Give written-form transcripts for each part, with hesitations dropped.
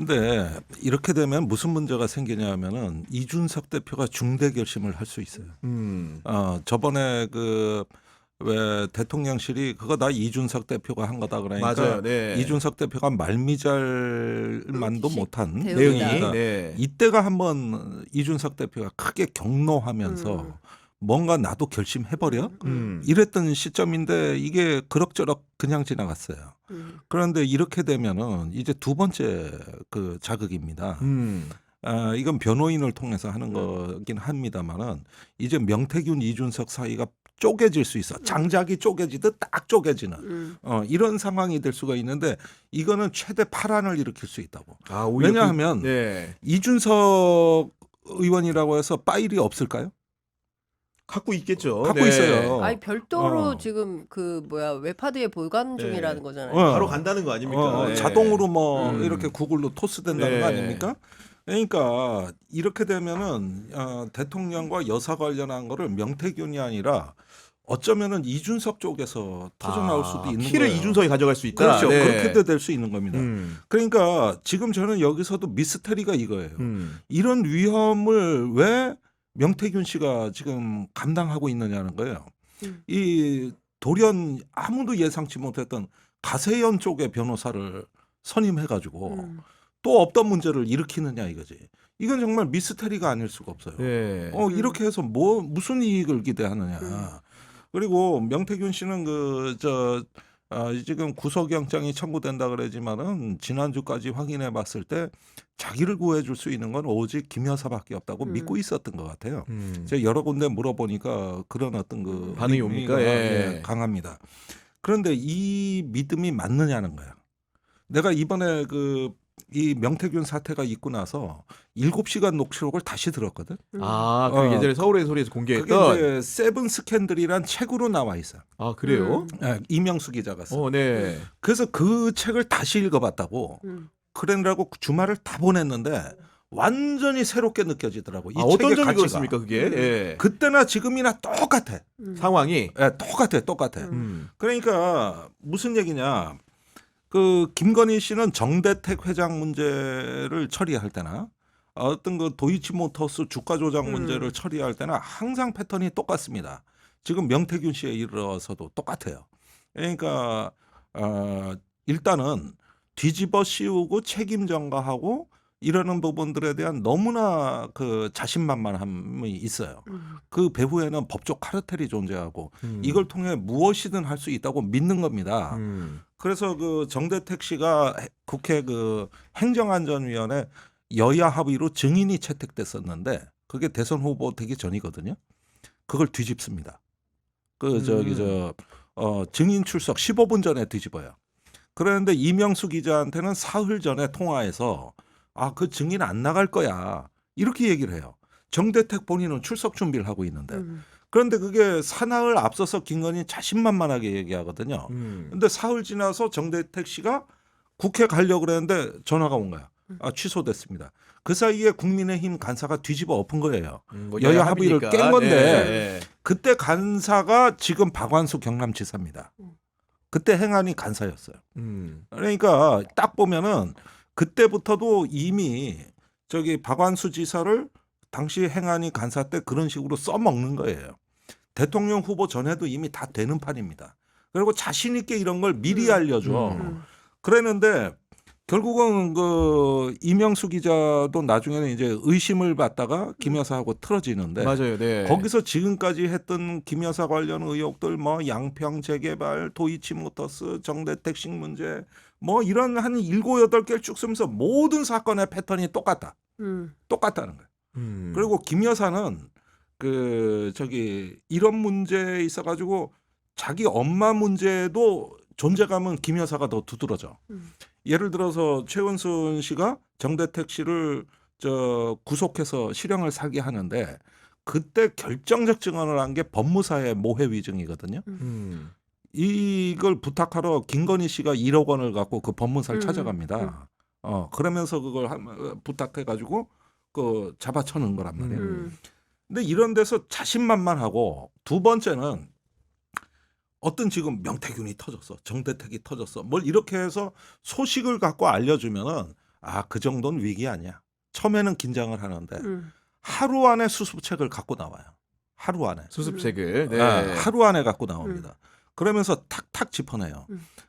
근데 이렇게 되면 무슨 문제가 생기냐면은 이준석 대표가 중대 결심을 할 수 있어요. 저번에 그 왜 대통령실이 그거 다 이준석 대표가 한 거다 그러니까 맞아요. 네. 이준석 대표가 말미잘만도 못한 내용이 그러니까 네. 이때가 한번 이준석 대표가 크게 경로하면서 뭔가 나도 결심해버려 이랬던 시점인데 이게 그럭저럭 그냥 지나갔어요. 그런데 이렇게 되면은 이제 두 번째 그 자극입니다. 이건 변호인을 통해서 하는 거긴 합니다만은 이제 명태균 이준석 사이가 쪼개질 수 있어. 장작이 쪼개지듯 딱 쪼개지는 이런 상황이 될 수가 있는데 이거는 최대 파란을 일으킬 수 있다고. 오히려 왜냐하면 네. 이준석 의원이라고 해서 파일이 없을까요? 갖고 있겠죠. 갖고 네. 있어요. 아니 별도로 지금 그 웹하드에 보관 중이라는 거잖아요. 바로 간다는 거 아닙니까? 네. 자동으로 뭐 이렇게 구글로 토스된다는 거 아닙니까? 그러니까 이렇게 되면은 대통령과 여사 관련한 거를 명태균이 아니라 어쩌면은 이준석 쪽에서 터져 나올 수도 있는 키를 거예요. 이준석이 가져갈 수 있다. 그렇죠. 네. 그렇게도 될 수 있는 겁니다. 그러니까 지금 저는 여기서도 미스터리가 이거예요. 이런 위험을 왜 명태균 씨가 지금 감당하고 있느냐는 거예요. 이 돌연 아무도 예상치 못했던 가세연 쪽의 변호사를 선임해가지고 또 없던 문제를 일으키느냐 이거지. 이건 정말 미스터리가 아닐 수가 없어요. 네. 이렇게 해서 무슨 이익을 기대하느냐. 그리고 명태균 씨는 지금 구속영장이 청구된다 그러지만은 지난주까지 확인해 봤을 때 자기를 구해줄 수 있는 건 오직 김 여사밖에 없다고 믿고 있었던 것 같아요. 제가 여러 군데 물어보니까 그런 어떤 그 반응이 옵니까? 예. 강합니다. 그런데 이 믿음이 맞느냐는 거야. 내가 이번에 이 명태균 사태가 있고 나서 7시간 녹취록을 다시 들었거든. 그 예전에 서울의 소리에서 공개했던. 그게 이제 세븐 스캔들이란 책으로 나와 있어. 그래요? 이명수 기자가 써. 네. 그래서 그 책을 다시 읽어봤다고. 그러느라고 주말을 다 보냈는데 완전히 새롭게 느껴지더라고. 이 어떤 책의 점이 가치가. 그렇습니까, 그게? 예. 그때나 지금이나 똑같아. 상황이. 똑같아. 그러니까 무슨 얘기냐. 김건희 씨는 정대택 회장 문제를 처리할 때나 어떤 도이치모터스 주가 조작 문제를 처리할 때나 항상 패턴이 똑같습니다. 지금 명태균 씨에 이르러서도 똑같아요. 그러니까 일단은 뒤집어 씌우고 책임 전가하고 이러는 부분들에 대한 너무나 자신만만함이 있어요. 그 배후에는 법적 카르텔이 존재하고 이걸 통해 무엇이든 할 수 있다고 믿는 겁니다. 그래서 정대택 씨가 국회 행정안전위원회 여야 합의로 증인이 채택됐었는데 그게 대선 후보 되기 전이거든요. 그걸 뒤집습니다. 증인 출석 15분 전에 뒤집어요. 그런데 이명수 기자한테는 사흘 전에 통화해서 그 증인 안 나갈 거야 이렇게 얘기를 해요. 정대택 본인은 출석 준비를 하고 있는데 그런데 그게 사나흘 앞서서 김건희 자신만만하게 얘기하거든요. 근데 사흘 지나서 정대택 씨가 국회 가려고 그랬는데 전화가 온 거야. 취소됐습니다. 그 사이에 국민의힘 간사가 뒤집어 엎은 거예요. 여야 합의를 깬 건데 네. 그때 간사가 지금 박완수 경남지사입니다. 그때 행안위 간사였어요. 그러니까 딱 보면은 그때부터도 이미 박완수 지사를 당시 행안위 간사 때 그런 식으로 써먹는 거예요. 대통령 후보 전에도 이미 다 되는 판입니다. 그리고 자신 있게 이런 걸 미리 알려줘. 그랬는데 결국은 이명수 기자도 나중에는 이제 의심을 받다가 김 여사하고 틀어지는데 맞아요. 네. 거기서 지금까지 했던 김 여사 관련 의혹들 양평 재개발, 도이치모터스, 정대택식 문제 이런 한 7, 8개를 쭉 쓰면서 모든 사건의 패턴이 똑같다. 똑같다는 거예요. 그리고 김 여사는 이런 문제에 있어가지고 자기 엄마 문제도 존재감은 김 여사가 더 두드러져. 예를 들어서 최은순 씨가 정대택 씨를 구속해서 실형을 살게 하는데 그때 결정적 증언을 한 게 법무사의 모해 위증이거든요. 이걸 부탁하러 김건희 씨가 1억 원을 갖고 그 법무사를 찾아갑니다. 그러면서 그걸 부탁해가지고 잡아쳐는 거란 말이에요. 근데 이런 데서 자신만만하고 두 번째는 어떤 지금 명태균이 터졌어, 정대택이 터졌어, 뭘 이렇게 해서 소식을 갖고 알려주면은 그 정도는 위기 아니야. 처음에는 긴장을 하는데 음. 하루 안에 수습책을 갖고 나와요. 하루 안에. 수습책을. 네. 하루 안에 갖고 나옵니다. 그러면서 탁탁 짚어내요.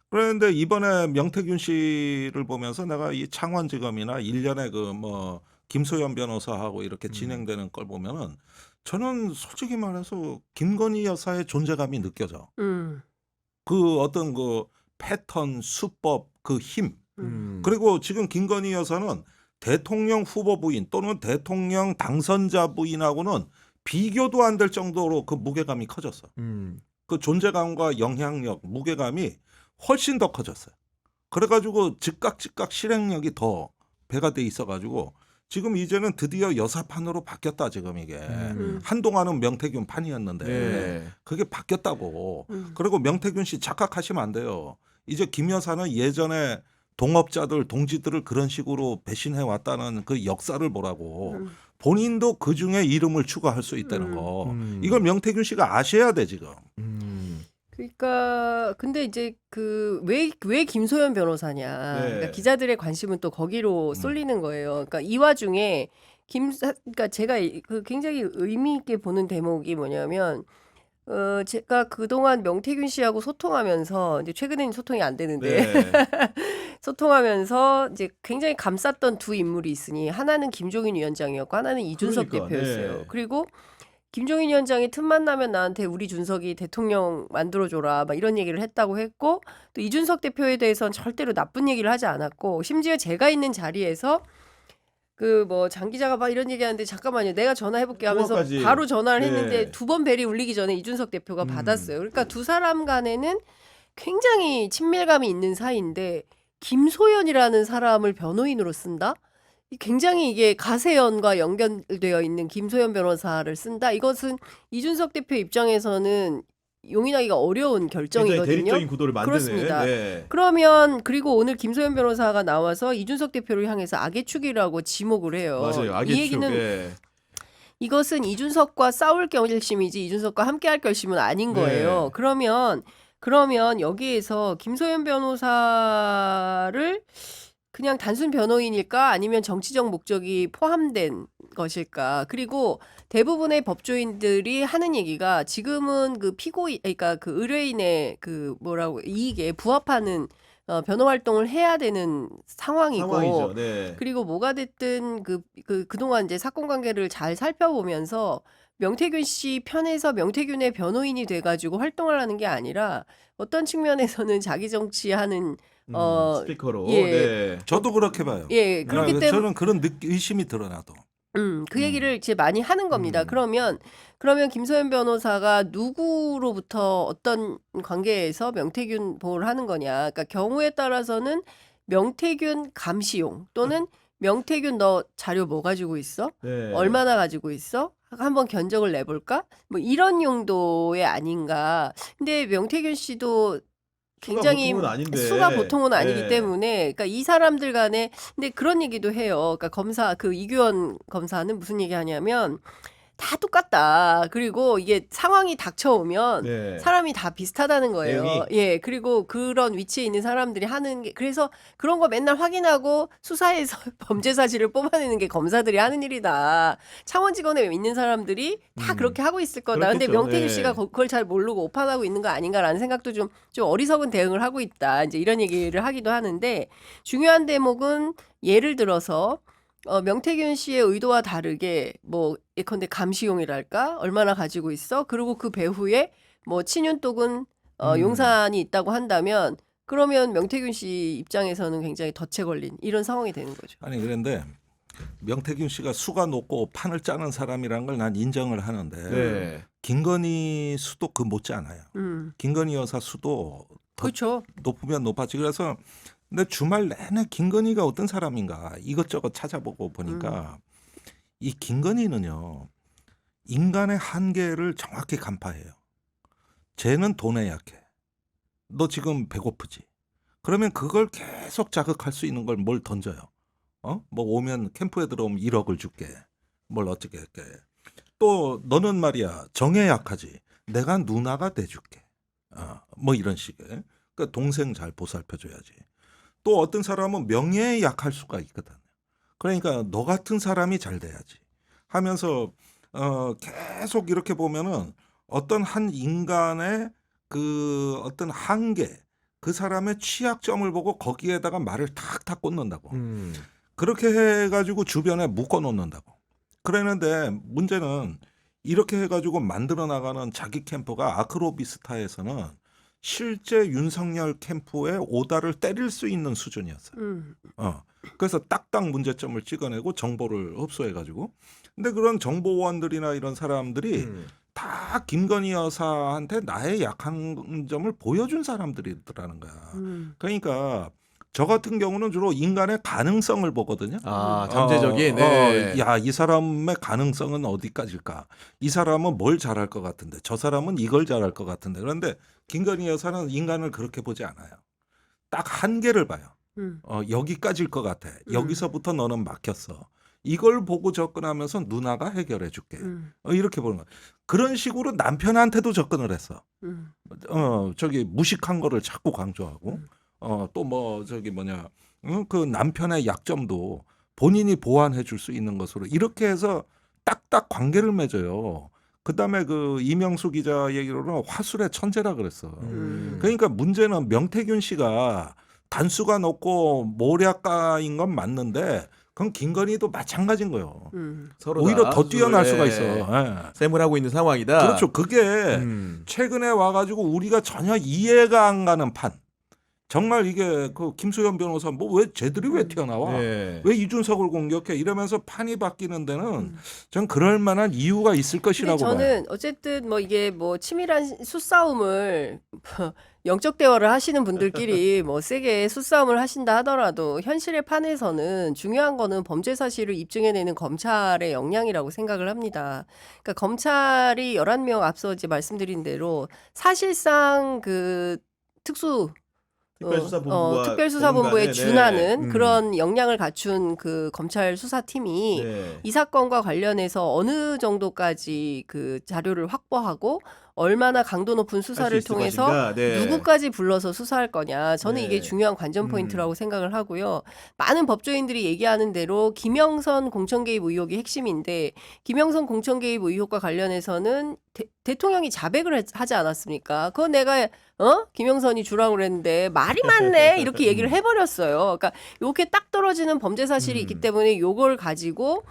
그런데 이번에 명태균 씨를 보면서 내가 이 창원지검이나 일련의 그 뭐 김소연 변호사하고 이렇게 진행되는 걸 보면은 저는 솔직히 말해서 김건희 여사의 존재감이 느껴져. 그 어떤 그 패턴, 수법, 그 힘. 그리고 지금 김건희 여사는 대통령 후보 부인 또는 대통령 당선자 부인하고는 비교도 안 될 정도로 그 무게감이 커졌어. 그 존재감과 영향력, 무게감이 훨씬 더 커졌어요. 그래가지고 즉각 실행력이 더 배가 돼 있어가지고 지금 이제는 드디어 여사판으로 바뀌었다 지금 이게. 한동안은 명태균 판이었는데 네. 그게 바뀌었다고. 그리고 명태균 씨 착각하시면 안 돼요. 이제 김 여사는 예전에 동업자들, 동지들을 그런 식으로 배신해 왔다는 그 역사를 보라고. 본인도 그 중에 이름을 추가할 수 있다는 거. 이걸 명태균 씨가 아셔야 돼 지금. 그러니까 근데 이제 그 왜 김소연 변호사냐. 네. 그러니까 기자들의 관심은 또 거기로 쏠리는 거예요. 그러니까 이 와중에 그러니까 제가 그 굉장히 의미 있게 보는 대목이 뭐냐면 제가 그동안 명태균 씨하고 소통하면서 이제 최근에는 소통이 안 되는데 네. 소통하면서 이제 굉장히 감쌌던 두 인물이 있으니 하나는 김종인 위원장이었고 하나는 이준석 그러니까, 대표였어요. 네. 그리고 김종인 위원장이 틈만 나면 나한테 우리 준석이 대통령 만들어줘라 막 이런 얘기를 했다고 했고 또 이준석 대표에 대해서는 절대로 나쁜 얘기를 하지 않았고 심지어 제가 있는 자리에서 그 뭐 장 기자가 막 이런 얘기하는데 잠깐만요 내가 전화해볼게 하면서 그거까지. 바로 전화를 네. 했는데 두 번 벨이 울리기 전에 이준석 대표가 받았어요. 그러니까 두 사람 간에는 굉장히 친밀감이 있는 사이인데 김소연이라는 사람을 변호인으로 쓴다? 굉장히 이게 가세연과 연결되어 있는 김소연 변호사를 쓴다. 이것은 이준석 대표 입장에서는 용인하기가 어려운 굉장히 결정이거든요. 대립적인 구도를 만드는. 그렇습니다. 네. 그러면 그리고 오늘 김소연 변호사가 나와서 이준석 대표를 향해서 악의 축이라고 지목을 해요. 맞아요. 악의 이 얘기는 축. 예. 이것은 이준석과 싸울 결심이지 이준석과 함께할 결심은 아닌 거예요. 네. 그러면 여기에서 김소연 변호사를 그냥 단순 변호인일까 아니면 정치적 목적이 포함된 것일까? 그리고 대부분의 법조인들이 하는 얘기가 지금은 그 그러니까 그 의뢰인의 그 뭐라고 이익에 부합하는 변호 활동을 해야 되는 상황이고 상황이죠. 네. 그리고 뭐가 됐든 그동안 이제 사건 관계를 잘 살펴보면서 명태균 씨 편에서 명태균의 변호인이 돼가지고 활동을 하는 게 아니라 어떤 측면에서는 자기 정치하는 스피커로. 예. 네. 저도 그렇게 봐요. 예 그렇기 때문에 저는 그런 의심이 드러나도. 그 얘기를 이제 많이 하는 겁니다. 그러면 김소연 변호사가 누구로부터 어떤 관계에서 명태균 보호를 하는 거냐. 그러니까 경우에 따라서는 명태균 감시용 또는 명태균 너 자료 뭐 가지고 있어? 네. 얼마나 가지고 있어? 한번 견적을 내볼까? 뭐 이런 용도의 아닌가. 근데 명태균 씨도 굉장히 수가 보통은 아니기 네. 때문에 그러니까 이 사람들 간에 근데 그런 얘기도 해요. 그러니까 검사 그 이규원 검사는 무슨 얘기하냐면 다 똑같다. 그리고 이게 상황이 닥쳐오면 네. 사람이 다 비슷하다는 거예요. 내용이? 예. 그리고 그런 위치에 있는 사람들이 하는 게 그래서 그런 거 맨날 확인하고 수사해서 범죄 사실을 뽑아내는 게 검사들이 하는 일이다. 창원지검에 있는 사람들이 다 그렇게 하고 있을 거다. 근데 그렇겠죠. 명태균 네. 씨가 그걸 잘 모르고 오판하고 있는 거 아닌가라는 생각도 좀 어리석은 대응을 하고 있다. 이제 이런 얘기를 하기도 하는데 중요한 대목은 예를 들어서 명태균 씨의 의도와 다르게 뭐 예컨대 감시용이랄까 얼마나 가지고 있어? 그리고 그 배후에 뭐 친윤 용산이 있다고 한다면 그러면 명태균 씨 입장에서는 굉장히 덫에 걸린 이런 상황이 되는 거죠. 아니 그런데 명태균 씨가 수가 높고 판을 짜는 사람이라는 걸 난 인정을 하는데 네. 김건희 수도 그 못지않아요. 김건희 여사 수도 더 그렇죠. 높으면 높아지. 그래서 근데 주말 내내 김건희가 어떤 사람인가 이것저것 찾아보고 보니까 이 김건희는요 인간의 한계를 정확히 간파해요. 쟤는 돈에 약해. 너 지금 배고프지? 그러면 그걸 계속 자극할 수 있는 걸 뭘 던져요. 뭐 오면 캠프에 들어오면 1억을 줄게. 뭘 어떻게 할게. 또 너는 말이야 정에 약하지. 내가 누나가 돼줄게. 뭐 이런 식의. 그러니까 동생 잘 보살펴줘야지. 또 어떤 사람은 명예에 약할 수가 있거든. 그러니까 너 같은 사람이 잘 돼야지 하면서 계속 이렇게 보면은 어떤 한 인간의 그 어떤 한계, 그 사람의 취약점을 보고 거기에다가 말을 탁탁 꽂는다고. 그렇게 해가지고 주변에 묶어놓는다고. 그랬는데 문제는 이렇게 해가지고 만들어 나가는 자기 캠프가 아크로비스타에서는 실제 윤석열 캠프의 오다를 때릴 수 있는 수준이었어요. 그래서 딱딱 문제점을 찍어내고 정보를 흡수해가지고. 근데 그런 정보원들이나 이런 사람들이 다 김건희 여사한테 나의 약한 점을 보여준 사람들이더라는 거야. 그러니까 저 같은 경우는 주로 인간의 가능성을 보거든요. 아, 잠재적인. 네. 야, 이 사람의 가능성은 어디까지일까? 이 사람은 뭘 잘할 것 같은데, 저 사람은 이걸 잘할 것 같은데. 그런데 김건희 여사는 인간을 그렇게 보지 않아요. 딱 한계를 봐요. 여기까지일 것 같아. 여기서부터 너는 막혔어. 이걸 보고 접근하면서 누나가 해결해 줄게. 이렇게 보는 거야. 그런 식으로 남편한테도 접근을 했어. 저기 무식한 거를 자꾸 강조하고. 또 뭐 저기 뭐냐 그 남편의 약점도 본인이 보완해 줄 수 있는 것으로 이렇게 해서 딱딱 관계를 맺어요. 그다음에 그 이명수 기자 얘기로는 화술의 천재라 그랬어. 그러니까 문제는 명태균 씨가 단수가 높고 모략가인 건 맞는데 그건 김건희도 마찬가지인 거예요. 서로 오히려 더 뛰어날 수가 예. 있어. 예. 셈을 하고 있는 상황이다. 그렇죠. 그게 최근에 와가지고 우리가 전혀 이해가 안 가는 판. 정말 이게 그 김수현 변호사 뭐 왜 쟤들이 왜 튀어나와? 네. 왜 이준석을 공격해? 이러면서 판이 바뀌는 데는 전 그럴 만한 이유가 있을 것이라고 봐요. 저는 어쨌든 뭐 이게 뭐 치밀한 수싸움을 영적 대화를 하시는 분들끼리 뭐 세게 수싸움을 하신다 하더라도 현실의 판에서는 중요한 거는 범죄 사실을 입증해내는 검찰의 역량이라고 생각을 합니다. 그러니까 검찰이 11명 앞서 이제 말씀드린 대로 사실상 그 특별수사본부에 준하는 그런 역량을 갖춘 그 검찰 수사팀이 이 사건과 관련해서 어느 정도까지 그 자료를 확보하고 얼마나 강도 높은 수사를 통해서 누구까지 불러서 수사할 거냐. 저는 이게 중요한 관전 포인트라고 생각을 하고요. 많은 법조인들이 얘기하는 대로 김영선 공천 개입 의혹이 핵심인데 김영선 공천 개입 의혹과 관련해서는 대통령이 자백을 하지 않았습니까? 그건 내가 김영선이 주라고 그랬는데 말이 많네 이렇게 얘기를 해버렸어요. 그러니까 이렇게 딱 떨어지는 범죄 사실이 있기 때문에 요걸 가지고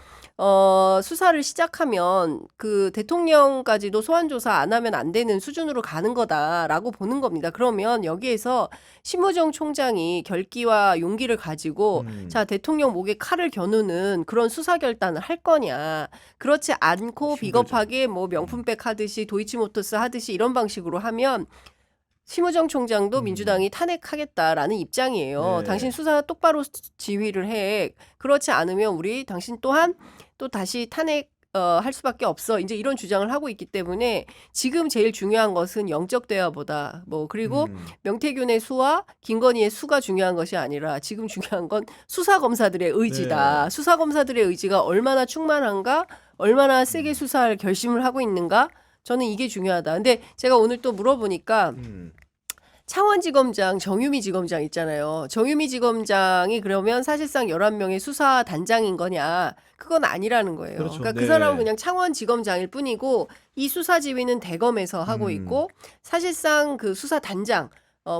수사를 시작하면 그 대통령까지도 소환 조사 안 하면 안 되는 수준으로 가는 거다라고 보는 겁니다. 그러면 여기에서 심우정 총장이 결기와 용기를 가지고 자 대통령 목에 칼을 겨누는 그런 수사 결단을 할 거냐. 그렇지 않고 비겁하게 뭐 명품백 하듯이 도이치모터스 하듯이 이런 방식으로 하면 심우정 총장도 민주당이 탄핵하겠다라는 입장이에요. 네. 당신 수사 똑바로 지휘를 해. 그렇지 않으면 우리 당신 또한 또 다시 탄핵 할 수밖에 없어. 이제 이런 주장을 하고 있기 때문에 지금 제일 중요한 것은 영적 대화보다 뭐 그리고 명태균의 수와 김건희의 수가 중요한 것이 아니라 지금 중요한 건 수사 검사들의 의지다. 수사 검사들의 의지가 얼마나 충만한가, 얼마나 세게 수사할 결심을 하고 있는가. 저는 이게 중요하다. 근데 제가 오늘 또 물어보니까 창원지검장 정유미 지검장 있잖아요. 정유미 지검장이 그러면 사실상 11명의 수사단장인 거냐. 그건 아니라는 거예요. 그렇죠. 그러니까 그 사람은 그냥 창원지검장일 뿐이고 이 수사 지휘는 대검에서 하고 있고 사실상 그 수사단장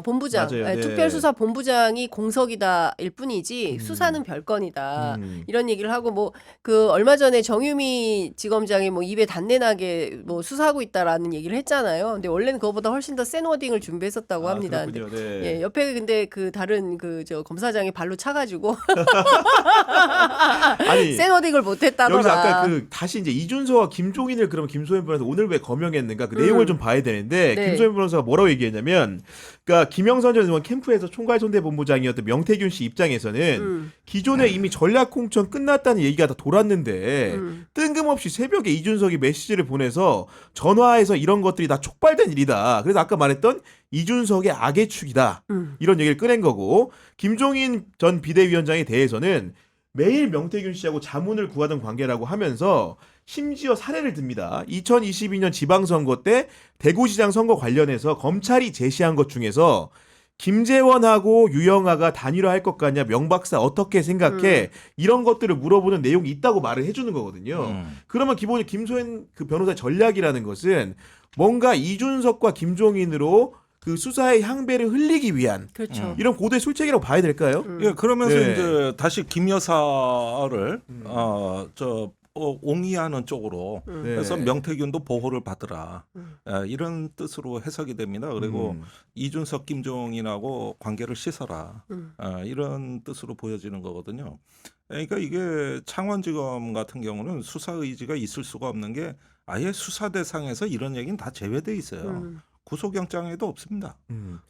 본부장, 맞아요. 네. 특별수사본부장이 공석이다일 뿐이지 수사는 별건이다. 이런 얘기를 하고 뭐 그 얼마 전에 정유미 지검장이 뭐 입에 단내나게 뭐 수사하고 있다라는 얘기를 했잖아요. 근데 원래는 그거보다 훨씬 더 센 워딩을 준비했었다고 합니다. 근데, 예, 옆에 근데 그 다른 그 저 검사장이 발로 차가지고 아니 센 워딩을 못했다더라. 여기서 아까 그 다시 이제 이준서와 김종인을 그럼 김소연 변호사 오늘 왜 거명했는가 그 내용을 좀 봐야 되는데 네. 김소연 변호사가 뭐라고 얘기했냐면 그러니까 김영선 전 의원 캠프에서 총괄선대본부장이었던 명태균 씨 입장에서는 기존에 이미 전략공천 끝났다는 얘기가 다 돌았는데 뜬금없이 새벽에 이준석이 메시지를 보내서 전화해서 이런 것들이 다 촉발된 일이다. 그래서 아까 말했던 이준석의 악의 축이다. 이런 얘기를 꺼낸 거고 김종인 전 비대위원장에 대해서는 매일 명태균 씨하고 자문을 구하던 관계라고 하면서 심지어 사례를 듭니다. 2022년 지방선거 때 대구시장 선거 관련해서 검찰이 제시한 것 중에서 김재원하고 유영아가 단일화할 것 같냐, 명박사 어떻게 생각해? 이런 것들을 물어보는 내용이 있다고 말을 해주는 거거든요. 그러면 기본적으로 김소연 그 변호사의 전략이라는 것은 뭔가 이준석과 김종인으로 그 수사의 향배를 흘리기 위한 그렇죠. 이런 고도의 술책이라고 봐야 될까요? 예, 그러면서 네. 이제 다시 김 여사를 옹이하는 쪽으로 해서 명태균도 보호를 받으라 이런 뜻으로 해석이 됩니다. 그리고 이준석, 김종인하고 관계를 씻어라 이런 뜻으로 보여지는 거거든요. 그러니까 이게 창원지검 같은 경우는 수사 의지가 있을 수가 없는 게 아예 수사 대상에서 이런 얘기는 다 제외돼 있어요. 구속영장에도 없습니다.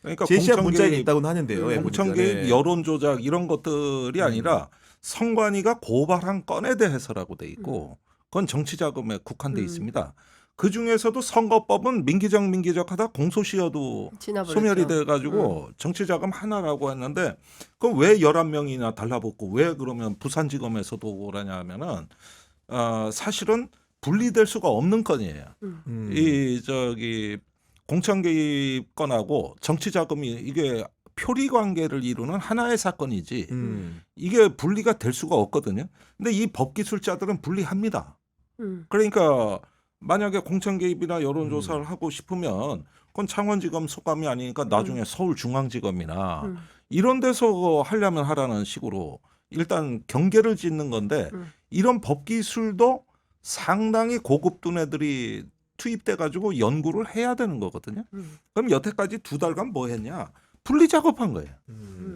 그러니까 제시한 공천 문자에는 개입, 있다고는 하는데요. 예, 공천 보니까. 개입, 네. 여론 조작 이런 것들이 아니라 선관위가 고발한 건에 대해서라고 돼 있고 그건 정치 자금에 국한돼 있습니다. 그 중에서도 선거법은 민기적하다 공소시효도 지나버렸죠. 소멸이 돼가지고 정치 자금 하나라고 했는데 그럼 왜 11명이나 달라붙고 왜 그러면 부산지검에서도 그러냐 하면은 사실은 분리될 수가 없는 건이에요. 이 공천 개입 건하고 정치 자금이 이게 표리 관계를 이루는 하나의 사건이지 이게 분리가 될 수가 없거든요. 근데 이 법기술자들은 분리합니다. 그러니까 만약에 공천 개입이나 여론조사를 하고 싶으면 그건 창원지검 소감이 아니니까 나중에 서울중앙지검이나 이런 데서 하려면 하라는 식으로 일단 경계를 짓는 건데 이런 법기술도 상당히 고급 두뇌들이 투입돼 가지고 연구를 해야 되는 거거든요. 그럼 여태까지 2달간 뭐 했냐? 분리 작업한 거예요.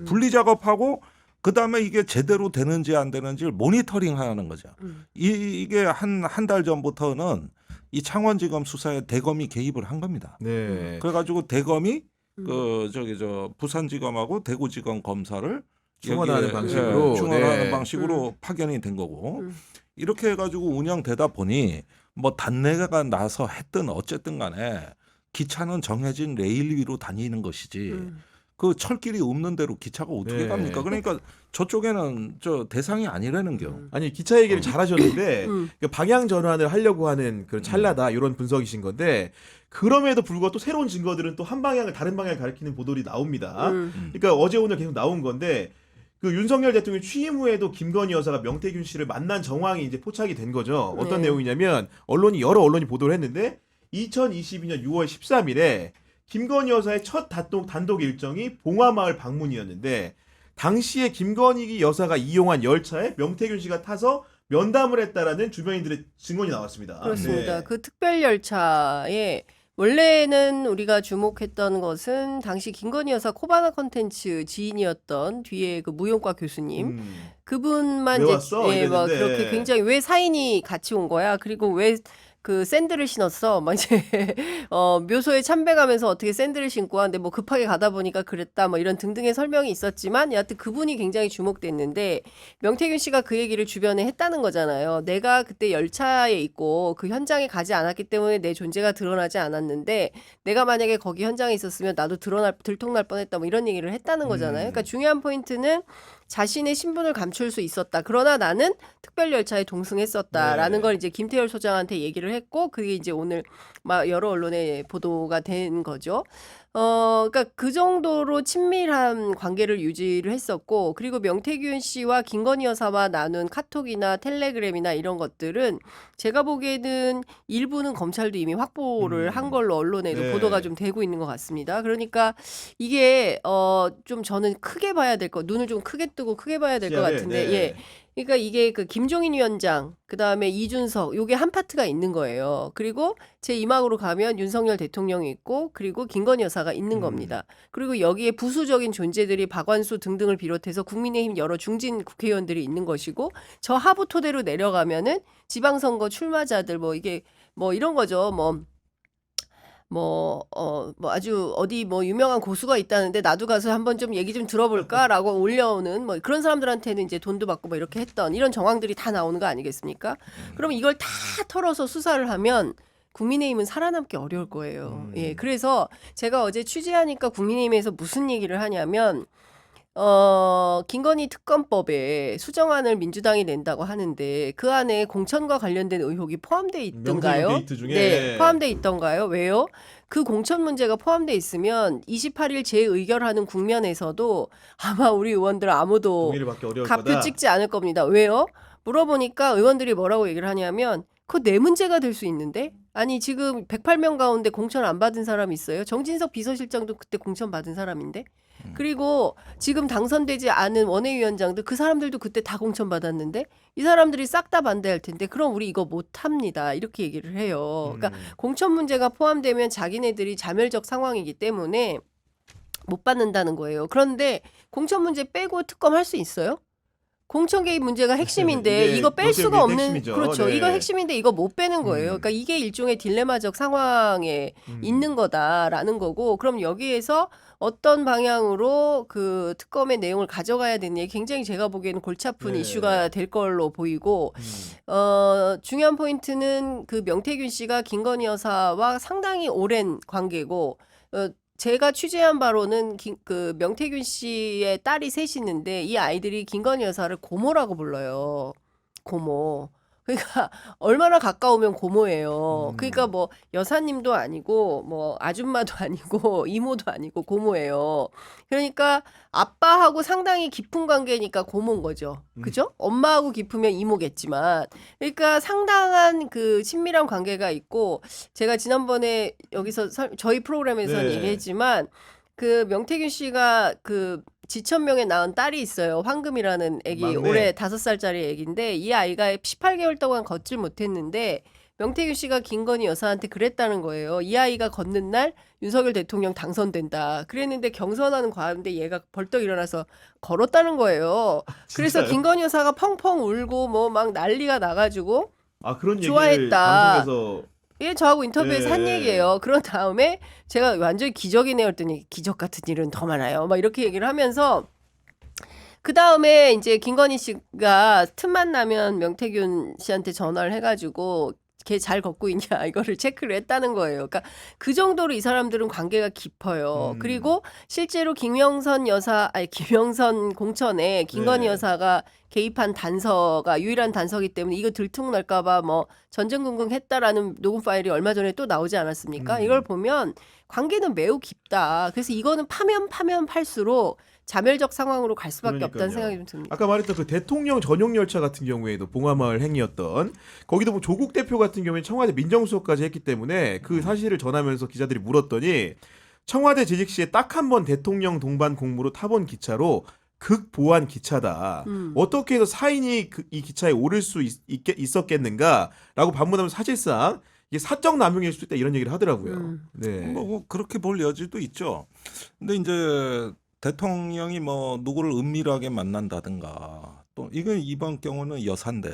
분리 작업하고 그다음에 이게 제대로 되는지 안 되는지를 모니터링하는 거죠. 이게 한 달 전부터는 이 창원지검 수사에 대검이 개입을 한 겁니다. 네. 그래가지고 대검이 부산지검하고 대구지검 검사를 충원하는 여기에, 방식으로. 충원하는 네. 방식으로 파견이 된 거고 이렇게 해가지고 운영되다 보니 뭐 단내가 나서 했든 어쨌든 간에 기차는 정해진 레일 위로 다니는 것이지 그 철길이 없는 대로 기차가 어떻게 네. 갑니까? 그러니까 저쪽에는 대상이 아니라는 겨. 아니 기차 얘기를 잘하셨는데 그러니까 방향 전환을 하려고 하는 그런 찰나다 이런 분석이신 건데 그럼에도 불구하고 또 새로운 증거들은 또 한 방향을 다른 방향을 가리키는 보도들이 나옵니다. 그러니까 어제 오늘 계속 나온 건데 그 윤석열 대통령 취임 후에도 김건희 여사가 명태균 씨를 만난 정황이 이제 포착이 된 거죠. 어떤 네. 내용이냐면 여러 언론이 보도를 했는데 2022년 6월 13일에 김건희 여사의 첫 단독 일정이 봉화마을 방문이었는데 당시에 김건희 여사가 이용한 열차에 명태균 씨가 타서 면담을 했다라는 주변인들의 증언이 나왔습니다. 그렇습니다. 네. 그 특별 열차에 원래는 우리가 주목했던 것은 당시 김건희 여사 코바나 컨텐츠 지인이었던 뒤에 그 무용과 교수님 그분만 왜 이제 왔어? 뭐 이랬는데. 그렇게 굉장히 왜 사인이 같이 온 거야? 그리고 왜 그 샌들을 신었어? 막 이제 묘소에 참배가면서 어떻게 샌들을 신고 하는데 뭐 급하게 가다 보니까 그랬다 뭐 이런 등등의 설명이 있었지만 여하튼 그분이 굉장히 주목됐는데 명태균 씨가 그 얘기를 주변에 했다는 거잖아요. 내가 그때 열차에 있고 그 현장에 가지 않았기 때문에 내 존재가 드러나지 않았는데 내가 만약에 거기 현장에 있었으면 나도 들통날 뻔했다 뭐 이런 얘기를 했다는 거잖아요. 그러니까 중요한 포인트는 자신의 신분을 감출 수 있었다. 그러나 나는 특별 열차에 동승했었다라는 네. 걸 이제 김태열 소장한테 얘기를 했고 그게 이제 오늘 막 여러 언론에 보도가 된 거죠. 그러니까 그 정도로 친밀한 관계를 유지를 했었고 그리고 명태균 씨와 김건희 여사와 나눈 카톡이나 텔레그램이나 이런 것들은 제가 보기에는 일부는 검찰도 이미 확보를 한 걸로 언론에도 네. 보도가 좀 되고 있는 것 같습니다. 그러니까 이게 좀 저는 크게 봐야 될 거, 눈을 좀 크게 뜨고 크게 봐야 될 것 시야를, 같은데, 네. 예. 그러니까 이게 그 김종인 위원장, 그 다음에 이준석, 요게 한 파트가 있는 거예요. 그리고 제 이막으로 가면 윤석열 대통령이 있고, 그리고 김건희 여사가 있는 겁니다. 그리고 여기에 부수적인 존재들이 박완수 등등을 비롯해서 국민의힘 여러 중진 국회의원들이 있는 것이고, 저 하부 토대로 내려가면은 지방선거 출마자들 뭐 이게 뭐 이런 거죠. 뭐 아주 어디 뭐 유명한 고수가 있다는데 나도 가서 한번 좀 얘기 좀 들어볼까라고 올려오는 뭐 그런 사람들한테는 이제 돈도 받고 뭐 이렇게 했던 이런 정황들이 다 나오는 거 아니겠습니까? 그럼 이걸 다 털어서 수사를 하면 국민의힘은 살아남기 어려울 거예요. 예, 그래서 제가 어제 취재하니까 국민의힘에서 무슨 얘기를 하냐면 김건희 특검법에 수정안을 민주당이 낸다고 하는데 그 안에 공천과 관련된 의혹이 포함되어 있던가요? 명태균 게이트 중에 네, 포함되어 있던가요? 왜요? 그 공천 문제가 포함되어 있으면 28일 재의결하는 국면에서도 아마 우리 의원들 아무도 동의를 받기 어려울 가표 거다. 찍지 않을 겁니다. 왜요? 물어보니까 의원들이 뭐라고 얘기를 하냐면 그거 내 문제가 될 수 있는데? 아니 지금 108명 가운데 공천 안 받은 사람 있어요? 정진석 비서실장도 그때 공천 받은 사람인데? 그리고 지금 당선되지 않은 원외위원장들 그 사람들도 그때 다 공천 받았는데 이 사람들이 싹 다 반대할 텐데 그럼 우리 이거 못합니다. 이렇게 얘기를 해요. 그러니까 공천 문제가 포함되면 자기네들이 자멸적 상황이기 때문에 못 받는다는 거예요. 그런데 공천 문제 빼고 특검 할 수 있어요? 공천 개입 문제가 핵심인데 이게 이거 뺄 노태우 수가 게이트 없는 핵심이죠. 그렇죠. 네. 이거 핵심인데 이거 못 빼는 거예요. 그러니까 이게 일종의 딜레마적 상황에 있는 거다라는 거고 그럼 여기에서 어떤 방향으로 그 특검의 내용을 가져가야 되느냐 굉장히 제가 보기에는 골치 아픈 네. 이슈가 될 걸로 보이고 중요한 포인트는 그 명태균 씨가 김건희 여사와 상당히 오랜 관계고 제가 취재한 바로는 그 명태균 씨의 딸이 셋이 있는데 이 아이들이 김건희 여사를 고모라고 불러요. 고모. 그러니까 얼마나 가까우면 고모예요. 그러니까 뭐 여사님도 아니고 뭐 아줌마도 아니고 이모도 아니고 고모예요. 그러니까 아빠하고 상당히 깊은 관계니까 고모인 거죠. 그죠? 엄마하고 깊으면 이모겠지만. 그러니까 상당한 그 친밀한 관계가 있고 제가 지난번에 여기서 저희 프로그램에서 네. 얘기했지만 그 명태균 씨가 그 지천명에 낳은 딸이 있어요. 황금이라는 애기 막내. 올해 5살짜리 애기인데 이 아이가 18개월 동안 걷질 못했는데 명태균 씨가 김건희 여사한테 그랬다는 거예요. 이 아이가 걷는 날 윤석열 대통령 당선된다. 그랬는데 경선하는 가운데 얘가 벌떡 일어나서 걸었다는 거예요. 그래서 진짜요? 김건희 여사가 펑펑 울고 뭐 막 난리가 나가지고 아 그런 얘기를 좋아했다. 방송에서 예, 저하고 인터뷰에서 한 네. 얘기예요. 그런 다음에 제가 완전히 기적이네요 했더니 기적 같은 일은 더 많아요. 막 이렇게 얘기를 하면서 그 다음에 이제 김건희 씨가 틈만 나면 명태균 씨한테 전화를 해가지고 걔 잘 걷고 있냐 이거를 체크를 했다는 거예요. 그러니까 그 정도로 이 사람들은 관계가 깊어요. 그리고 실제로 김영선 공천에 김건희 네. 여사가 개입한 단서가 유일한 단서기 때문에 이거 들통날까봐 뭐 전전긍긍했다라는 녹음 파일이 얼마 전에 또 나오지 않았습니까? 이걸 보면 관계는 매우 깊다. 그래서 이거는 파면 팔수록 자멸적 상황으로 갈 수밖에 없다는 그러니까요. 생각이 좀 듭니다. 아까 말했던 그 대통령 전용 열차 같은 경우에도 봉화마을 행위였던 거기도 뭐 조국 대표 같은 경우에 청와대 민정수석까지 했기 때문에 그 사실을 전하면서 기자들이 물었더니 청와대 재직 시에 딱 한 번 대통령 동반 공무로 타본 기차로 극보안 기차다. 어떻게 해서 사인이 이 기차에 오를 수 있었겠는가라고 반문하면서 사실상 이게 사적 남용일 수 있다 이런 얘기를 하더라고요. 네. 뭐 그렇게 볼 여지도 있죠. 근데 이제 대통령이 뭐 누구를 은밀하게 만난다든가 또 이건 이번 경우는 여사인데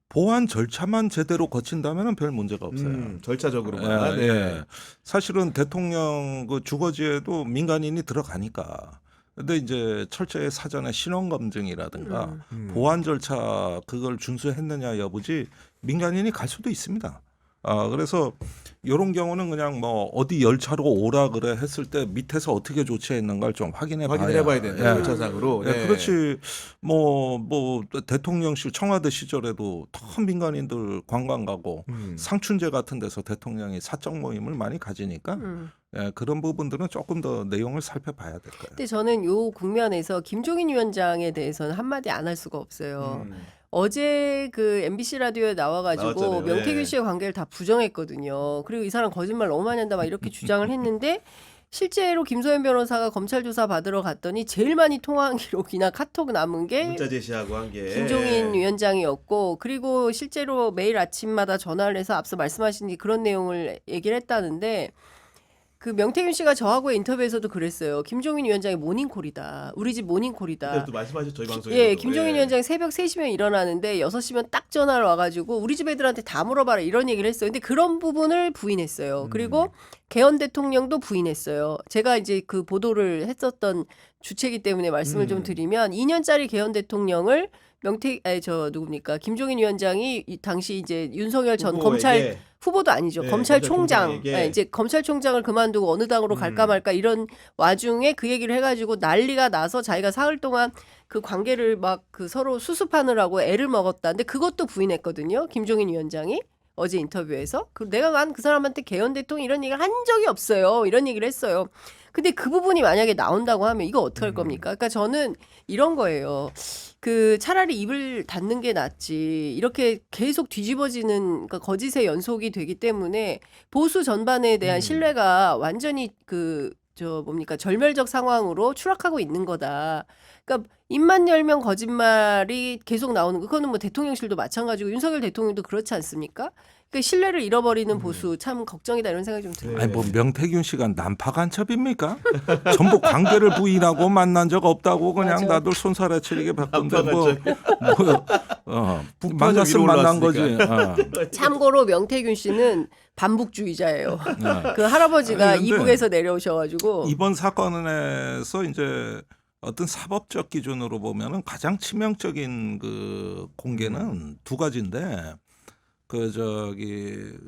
보안 절차만 제대로 거친다면은 별 문제가 없어요. 절차적으로만. 예, 예. 사실은 대통령 그 주거지에도 민간인이 들어가니까. 근데 이제 철저히 사전에 신원 검증이라든가 보안 절차 그걸 준수했느냐 여부지 민간인이 갈 수도 있습니다. 그래서 이런 경우는 그냥 뭐 어디 열차로 오라 그래 했을 때 밑에서 어떻게 조치했는가를 좀 확인해봐야 되는 예. 절차상으로. 네, 그렇지. 뭐 대통령실 청와대 시절에도 더 민간인들 관광 가고 상춘제 같은 데서 대통령이 사적 모임을 많이 가지니까 예, 그런 부분들은 조금 더 내용을 살펴봐야 될 거예요. 근데 저는 요 국면에서 김종인 위원장에 대해서는 한마디 안 할 수가 없어요. 어제 그 MBC 라디오에 나와가지고 나왔잖아요. 명태균 네. 씨의 관계를 다 부정했거든요. 그리고 이 사람 거짓말 너무 많이 한다 막 이렇게 주장을 했는데 실제로 김소연 변호사가 검찰 조사 받으러 갔더니 제일 많이 통화한 기록이나 카톡 남은 게 문자 제시하고 한 게 김종인 위원장이었고 그리고 실제로 매일 아침마다 전화를 해서 앞서 말씀하신 그런 내용을 얘기를 했다는데 그 명태균 씨가 저하고의 인터뷰에서도 그랬어요. 김종인 위원장이 모닝콜이다. 우리 집 모닝콜이다. 또 말씀하셨죠 저희 방송에서. 예, 김종인 위원장이 새벽 3시면 일어나는데 6시면 딱 전화를 와가지고 우리 집 애들한테 다 물어봐라 이런 얘기를 했어요. 근데 그런 부분을 부인했어요. 그리고 개헌 대통령도 부인했어요. 제가 이제 그 보도를 했었던 주체이기 때문에 말씀을 좀 드리면 2년짜리 개헌 대통령을 누굽니까? 김종인 위원장이 이 당시 이제 윤석열 전 후보에게. 검찰 후보도 아니죠. 네, 검찰총장. 검찰총장에게. 네, 이제 검찰총장을 그만두고 어느 당으로 갈까 말까 이런 와중에 그 얘기를 해가지고 난리가 나서 자기가 사흘 동안 그 관계를 막 그 서로 수습하느라고 애를 먹었다. 근데 그것도 부인했거든요. 김종인 위원장이 어제 인터뷰에서. 내가 난 그 사람한테 개헌 대통령 이런 얘기를 한 적이 없어요. 이런 얘기를 했어요. 근데 그 부분이 만약에 나온다고 하면 이거 어떡할 겁니까? 그러니까 저는 이런 거예요. 그 차라리 입을 닫는 게 낫지. 이렇게 계속 뒤집어지는 그러니까 거짓의 연속이 되기 때문에 보수 전반에 대한 신뢰가 완전히 절멸적 상황으로 추락하고 있는 거다. 그러니까 입만 열면 거짓말이 계속 나오는 거. 그거는 뭐 대통령실도 마찬가지고 윤석열 대통령도 그렇지 않습니까? 그 신뢰를 잃어버리는 보수 참 걱정이다 이런 생각이 좀 들어요. 아니 뭐 명태균 씨가 난파 간첩입니까? 전부 관계를 부인하고 만난 적 없다고 그냥 맞아. 나도 손살에 치리게 봤던데 난파 만났으면 만난 거지. 참고로 명태균 씨는 반북주의자예요. 그 할아버지가 아니, 근데 이북에서 내려오셔가지고 이번 사건에서 이제 어떤 사법적 기준으로 보면은 가장 치명적인 그 공개는 두 가지인데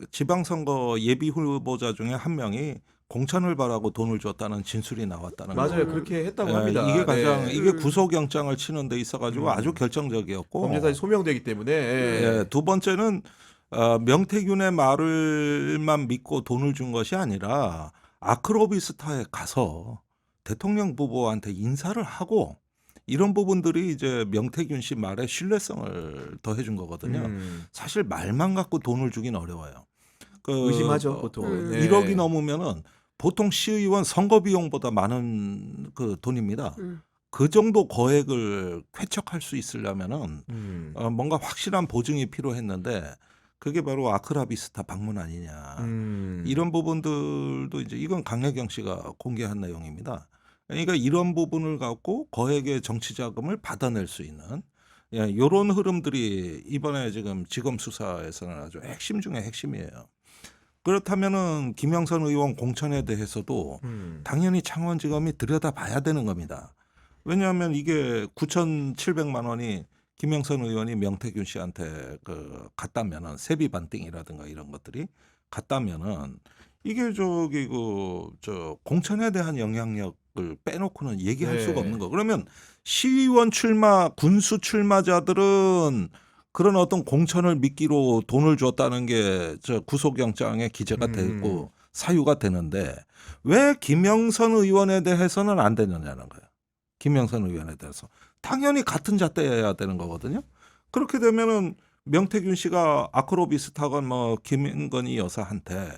지방선거 예비 후보자 중에 한 명이 공천을 바라고 돈을 줬다는 진술이 나왔다는 맞아요. 거예요. 그렇게 했다고 합니다. 이게 가장 네. 이게 구속영장을 치는 데 있어가지고 아주 결정적이었고 범죄사실이 소명되기 때문에 두 번째는 명태균의 말을만 믿고 돈을 준 것이 아니라 아크로비스타에 가서 대통령 부부한테 인사를 하고 이런 부분들이 이제 명태균 씨 말에 신뢰성을 더해준 거거든요. 사실 말만 갖고 돈을 주긴 어려워요. 의심하죠 보통. 네. 1억이 넘으면은 보통 시의원 선거 비용보다 많은 그 돈입니다. 그 정도 거액을 쾌척할 수 있으려면은 뭔가 확실한 보증이 필요했는데 그게 바로 아크라비스타 방문 아니냐. 이런 부분들도 이제 이건 강혜경 씨가 공개한 내용입니다. 그러니까 이런 부분을 갖고 거액의 정치 자금을 받아낼 수 있는 이런 흐름들이 이번에 지금 지검 수사에서는 아주 핵심 중에 핵심이에요. 그렇다면은 김영선 의원 공천에 대해서도 당연히 창원지검이 들여다봐야 되는 겁니다. 왜냐하면 이게 9,700만 원이 김영선 의원이 명태균 씨한테 갔다면은 세비 반띵이라든가 이런 것들이 갔다면은 이게 공천에 대한 영향력을 빼놓고는 얘기할 수가 없는 거. 그러면 시의원 출마, 군수 출마자들은 그런 어떤 공천을 미끼로 돈을 줬다는 게 구속영장에 기재가 되고 사유가 되는데 왜 김영선 의원에 대해서는 안 되느냐는 거예요. 김영선 의원에 대해서 당연히 같은 잣대여야 되는 거거든요. 그렇게 되면은 명태균 씨가 아크로비스타건 김건희 여사한테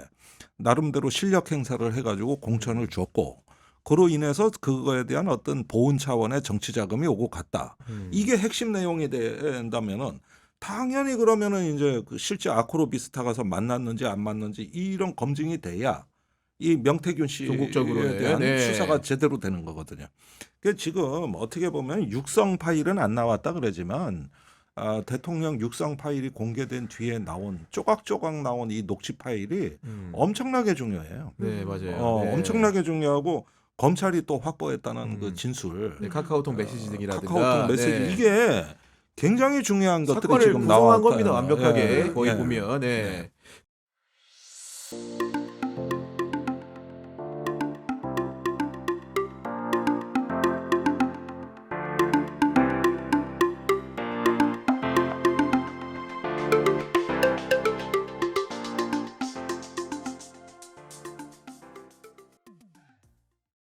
나름대로 실력 행사를 해가지고 공천을 줬고 그로 인해서 그거에 대한 어떤 보훈 차원의 정치 자금이 오고 갔다. 이게 핵심 내용이 된다면은 당연히 그러면은 이제 실제 아크로비스타 가서 만났는지 안 만났는지 이런 검증이 돼야 이 명태균 씨에 대한 수사가 제대로 되는 거거든요. 그러니까 지금 어떻게 보면 육성 파일은 안 나왔다 그러지만 대통령 육성 파일이 공개된 뒤에 나온 조각조각 나온 이 녹취 파일이 엄청나게 중요해요. 네, 맞아요. 엄청나게 중요하고 검찰이 또 확보했다는 그 진술. 카카오톡 메시지 등이라든가. 카카오톡 메시지 이게 굉장히 중요한 것들이 사건을 지금 구성한 나왔다. 겁니다. 완벽하게 거의 보면.